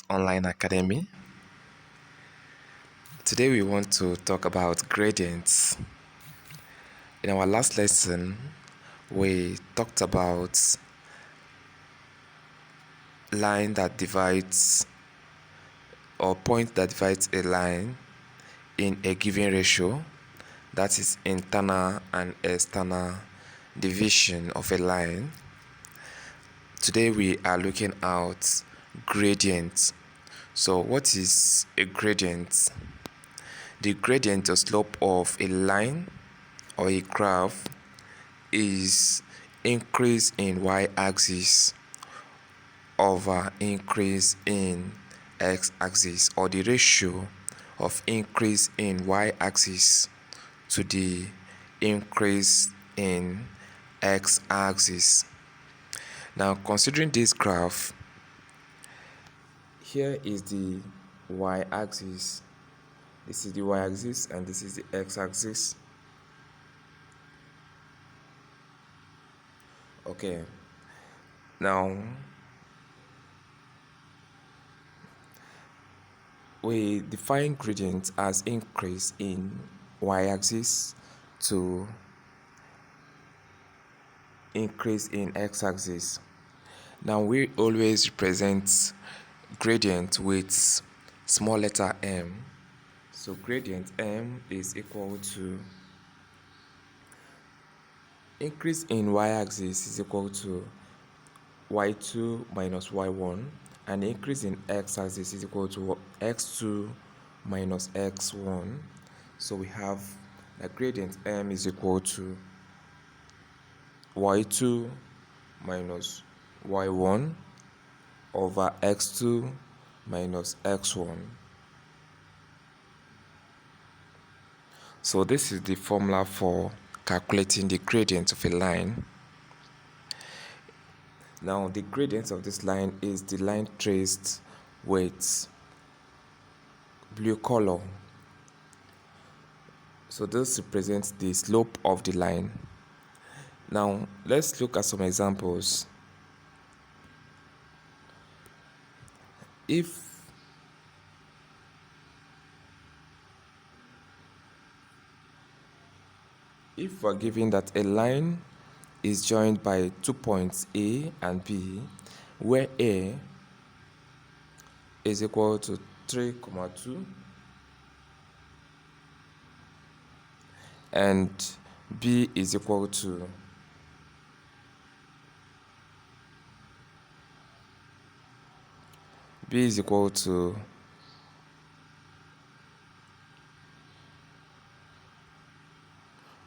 Online Academy. Today we want to talk about gradients. In our last lesson, we talked about line that divides or point that divides a line in a given ratio, that is internal and external division of a line. Today we are looking at gradient. So what is a gradient? The gradient or slope of a line or a graph is increase in y-axis over increase in x-axis, or the ratio of increase in y-axis to the increase in x-axis. Now, considering this graph, here is the y-axis. This is the y-axis and this is the x-axis. Okay. Now, we define gradient as increase in y-axis to increase in x-axis. Now, we always represent gradient with small letter m. So gradient m is equal to increase in y-axis is equal to y2 minus y1, and increase in x-axis is equal to x2 minus x1. So we have the gradient m is equal to y2 minus y1 over x2 minus x1. So this is the formula for calculating the gradient of a line. Now, the gradient of this line is the line traced with blue color. So this represents the slope of the line. Now, let's look at some examples. If we're given that a line is joined by 2 points A and B, where A is equal to 3,2 and B is equal to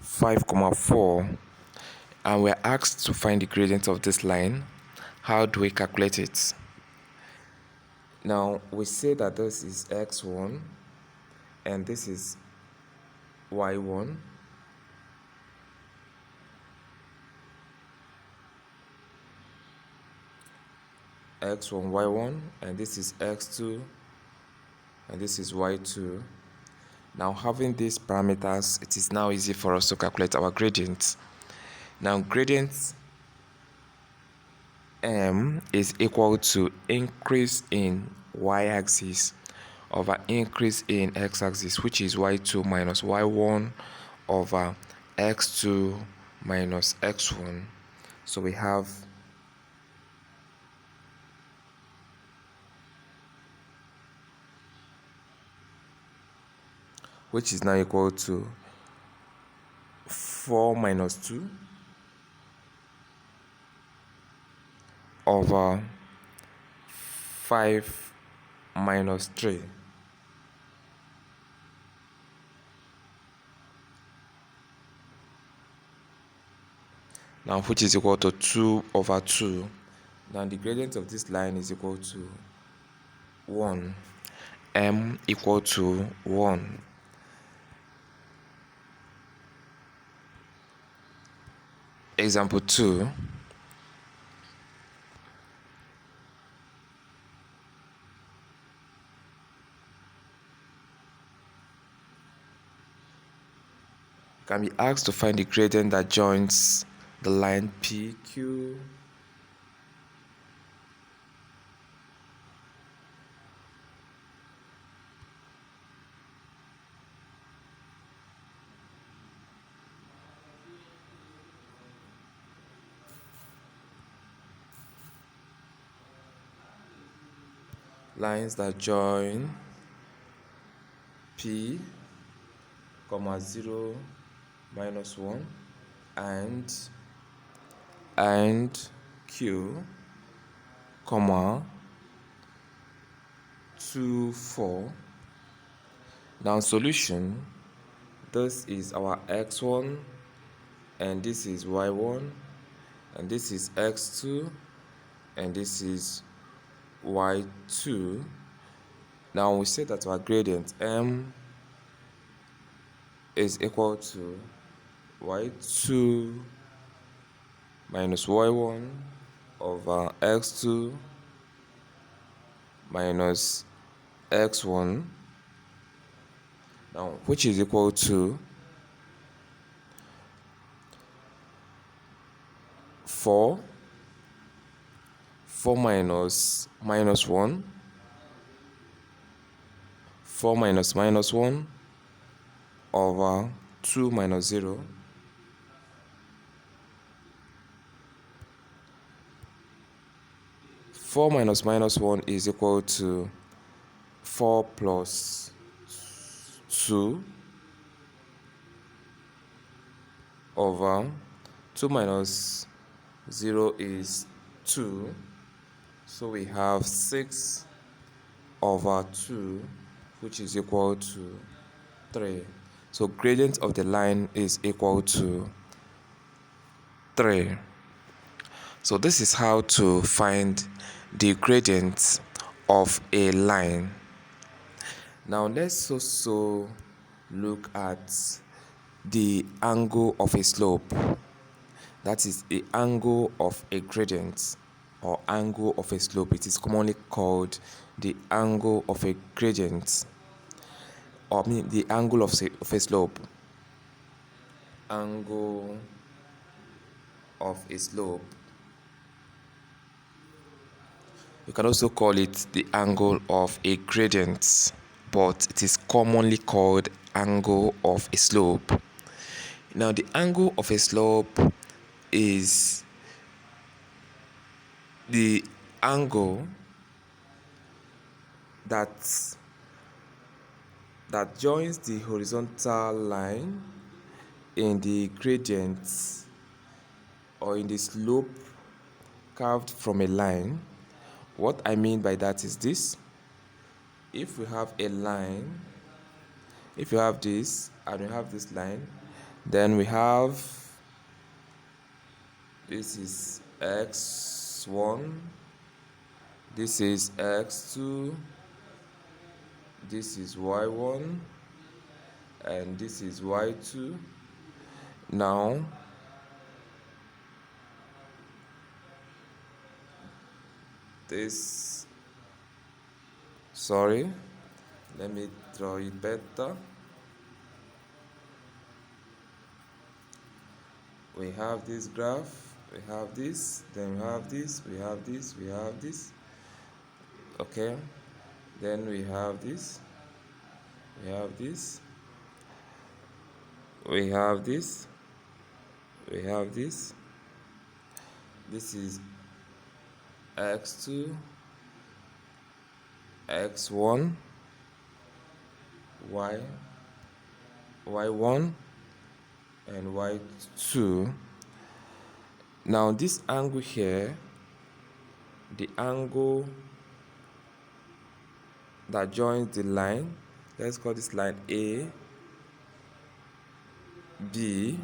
5,4, and we're asked to find the gradient of this line. How do we calculate it? Now, we say that this is x1 and this is y1. x1, y1, and this is x2 and this is y2. Now, having these parameters, it is now easy for us to calculate our gradient. Now, gradient m is equal to increase in y-axis over increase in x-axis, which is y2 minus y1 over x2 minus x1. So we have which is now equal to 4 minus 2 over 5 minus 3. Now, which is equal to 2 over 2. Now, the gradient of this line is equal to 1. M equal to 1. Example 2. Can be asked to find the gradient that joins the line PQ lines that join P, 0, -1 and Q, 2, 4. Now solution, this is our x1 and this is y1 and this is x2 and this is y2. Now we say that our gradient m is equal to y2 minus y1 over x2 minus x1, now which is equal to 4 minus minus 1, 4 minus minus 1 over 2 minus 0, 4 minus minus 1 is equal to 4 plus 2 over 2 minus 0 is 2, so we have 6 over 2, which is equal to 3. So gradient of the line is equal to 3. So this is how to find the gradient of a line. Now let's also look at the angle of a slope. That is the angle of a gradient or angle of a slope. It is commonly called the angle of a gradient, or the angle of a slope. Angle of a slope. You can also call it the angle of a gradient, but it is commonly called angle of a slope. Now the angle of a slope is the angle that joins the horizontal line in the gradient or in the slope carved from a line. What I mean by that is this: if we have a line, if you have this and we have this line, then we have, this is x1, this is x2, this is y1, and this is y2. Now this, let me draw it better. We have this graph, we have this, then we have this, we have this, we have this. Okay, then we have this, we have this, we have this, we have this. This is x2, x1, y1, and y2. Now this angle here, the angle that joins the line, let's call this line A, B,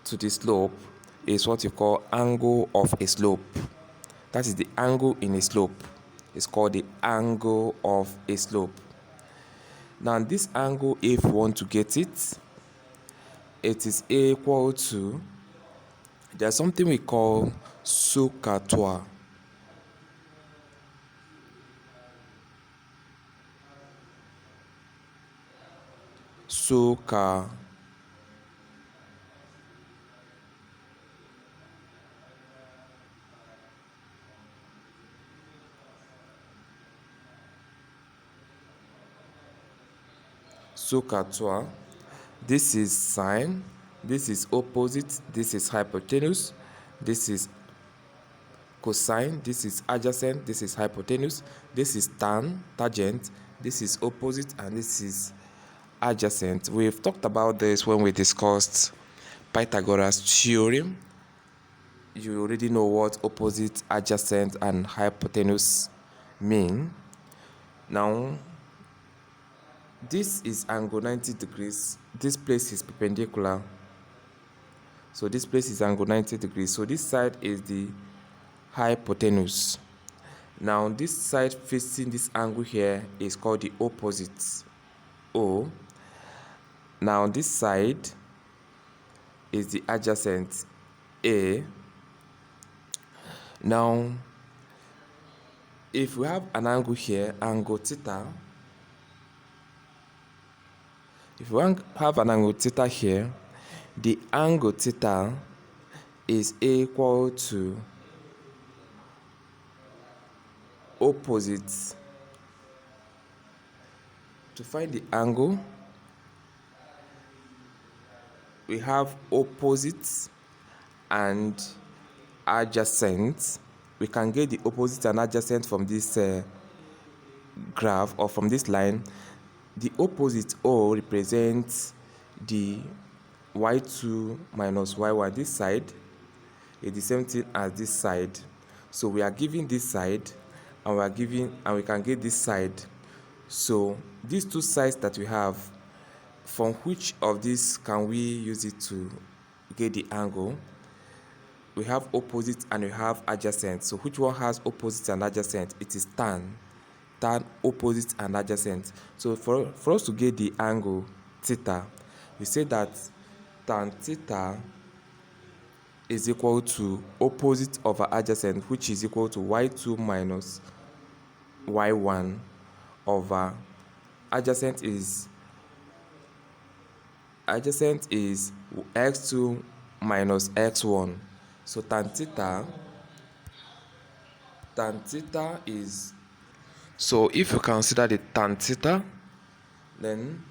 to the slope, is what you call angle of a slope. That is the angle in a slope. It's called the angle of a slope. Now this angle, if you want to get it, it is equal to, there's something we call SOHCAHTOA. SOHCAHTOA. SOHCAHTOA. This is sine, this is opposite, this is hypotenuse, this is cosine, this is adjacent, this is hypotenuse, this is tangent, this is opposite, and this is adjacent. We've talked about this when we discussed Pythagoras theorem. You already know what opposite, adjacent, and hypotenuse mean. Now, this is angle 90 degrees. This place is perpendicular. So this place is angle 90 degrees. So this side is the hypotenuse. Now this side facing this angle here is called the opposite, O. Now this side is the adjacent, A. Now if we have an angle here, angle theta, if we have an angle theta here, the angle theta is equal to opposite. To find the angle, we have opposite and adjacent. We can get the opposite and adjacent from this graph or from this line. The opposite O represents the y2 minus y1. This side is the same thing as this side. So we are given this side and we can get this side. So these two sides that we have, from which of these can we use it to get the angle? We have opposite and we have adjacent. So which one has opposite and adjacent? It is tan opposite and adjacent. So for us to get the angle theta, we say that tan theta is equal to opposite over adjacent, which is equal to y2 minus y1 over adjacent is x2 minus x1. So tan theta is, so if you consider the tan theta, then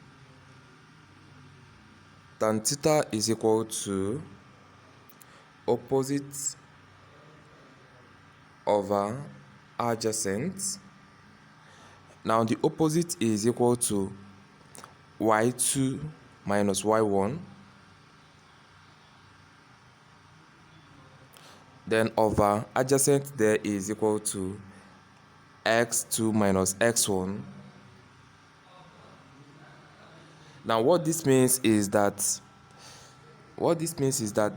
tan theta is equal to opposite over adjacent. Now the opposite is equal to y2 minus y1, then over adjacent there is equal to x2 minus x1. Now what this means is that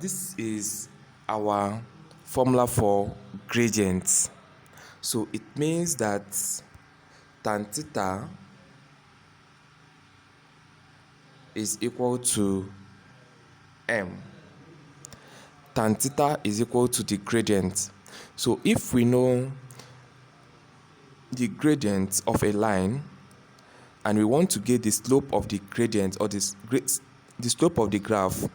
this is our formula for gradients. So it means that tan theta is equal to m. Tan theta is equal to the gradient. So if we know the gradient of a line and we want to get the slope of the gradient or the slope of the graph,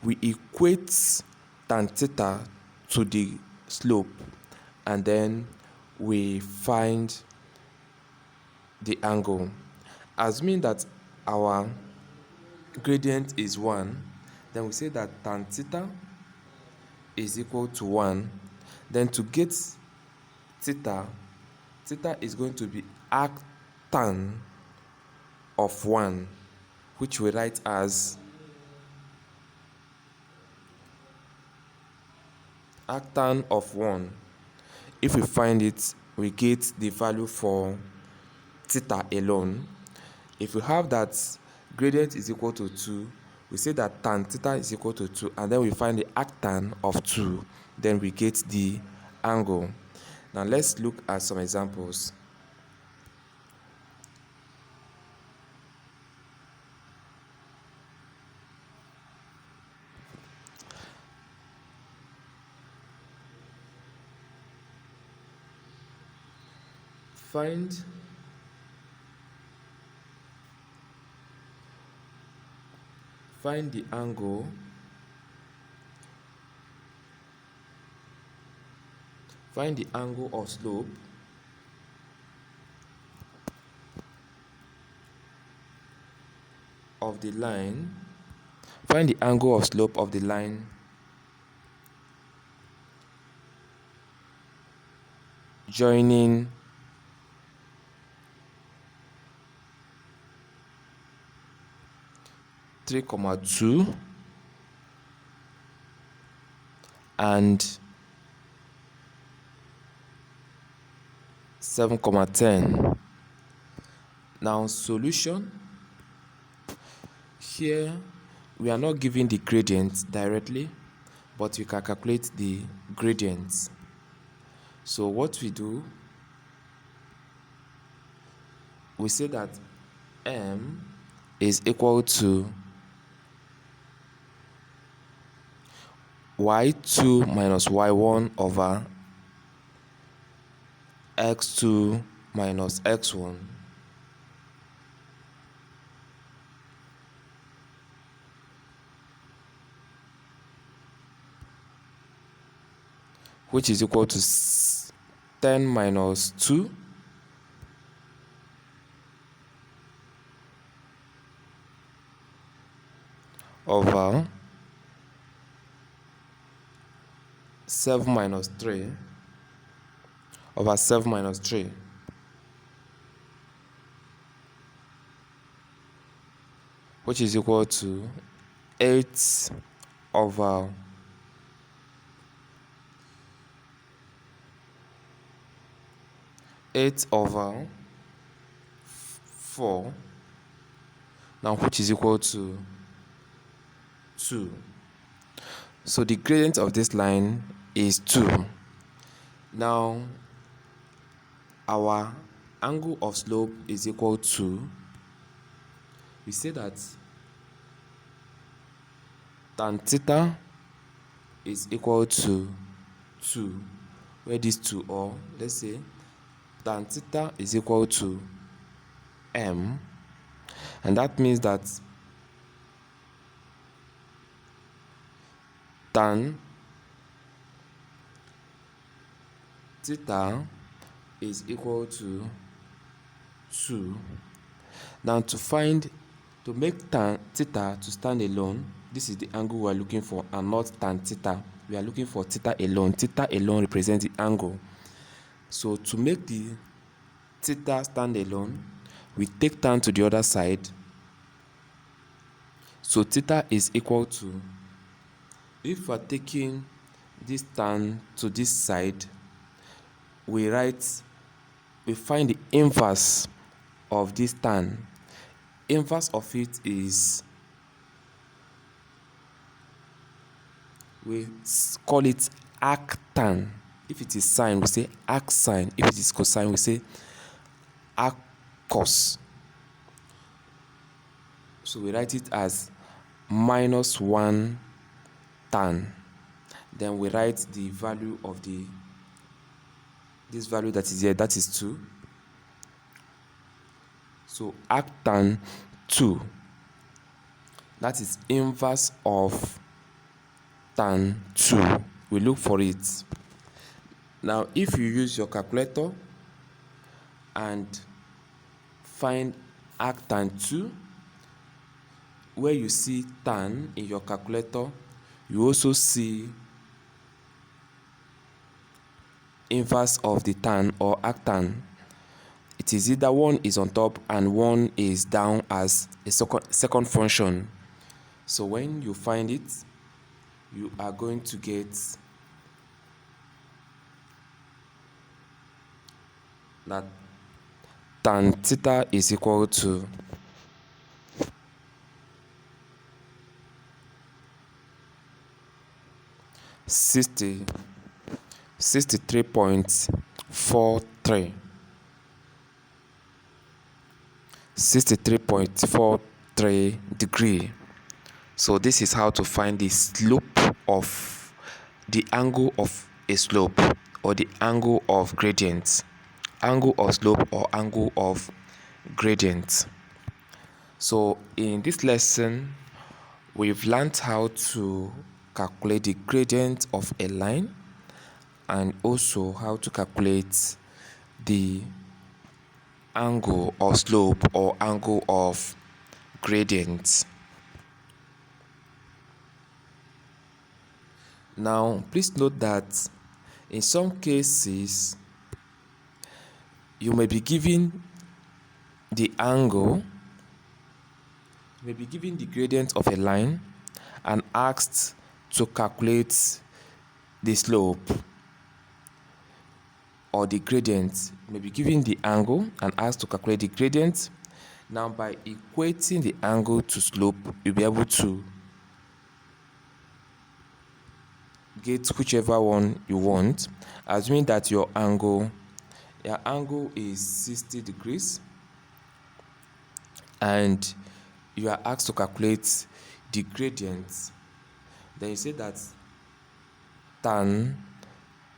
we equate tan theta to the slope and then we find the angle. Assuming that our gradient is 1, then we say that tan theta is equal to 1. Then to get theta is going to be arctan of 1, which we write as arctan of 1. If we find it, we get the value for theta alone. If we have that gradient is equal to 2, we say that tan theta is equal to 2, and then we find the arctan of 2, then we get the angle. Now let's look at some examples. Find the angle of slope of the line. Find the angle of slope of the line joining three comma 2 and 7,10. Now solution. Here we are not giving the gradient directly, but we can calculate the gradients. So what we do, we say that m is equal to y2 minus y1 over x2 minus x1. Which is equal to 10 minus 2 over 7 minus 3 over 7 minus 3, which is equal to 8 over 4, now which is equal to 2. So the gradient of this line is 2. Now our angle of slope is equal to, we say that tan theta is equal to 2, where these two are, let's say tan theta is equal to m, and that means that tan theta is equal to 2. Now to make tan theta to stand alone, this is the angle we are looking for and not tan theta. We are looking for theta alone. Theta alone represents the angle. So to make the theta stand alone, we take tan to the other side. So theta is equal to, if we are taking this tan to this side, we find the inverse of this tan. Inverse of it is, we call it arctan. If it is sine, we say arcsine. If it is cosine, we say arccos. So we write it as minus 1 tan. Then we write the value of this value that is here, that is 2. So arctan 2, that is inverse of tan 2. We look for it. Now if you use your calculator and find arctan 2, where you see tan in your calculator, you also see inverse of the tan or arctan. It is either one is on top and one is down as a second function. So when you find it, you are going to get that tan theta is equal to 63.43. 63.43 degree. So this is how to find the slope of the angle of a slope, or the angle of gradient. Angle of slope or angle of gradient. So in this lesson, we've learned how to calculate the gradient of a line and also how to calculate the angle of slope or angle of gradient. Now please note that in some cases you may be given the angle, you may be given the gradient of a line and asked to calculate the slope or the gradient. You may be given the angle and asked to calculate the gradient. Now, by equating the angle to slope, you'll be able to get whichever one you want, assuming that your angle is 60 degrees and you are asked to calculate the gradient. Then you say that tan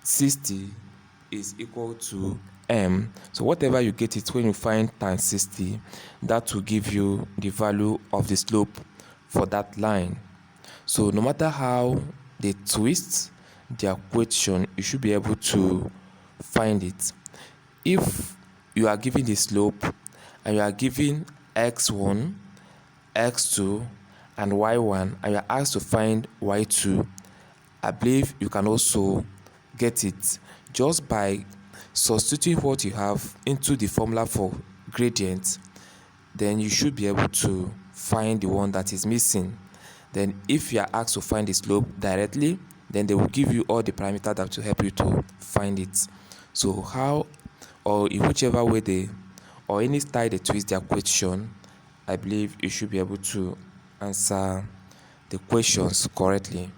60 is equal to m. So whatever you get it when you find tan 60, that will give you the value of the slope for that line. So no matter how they twist their equation, you should be able to find it. If you are given the slope and you are given x1, x2 and y1 and you are asked to find y2, I believe you can also get it just by substituting what you have into the formula for gradient. Then you should be able to find the one that is missing. Then if you are asked to find the slope directly, then they will give you all the parameters that will help you to find it. So how, or in whichever way they, or any style they twist their question, I believe you should be able to answer the questions correctly.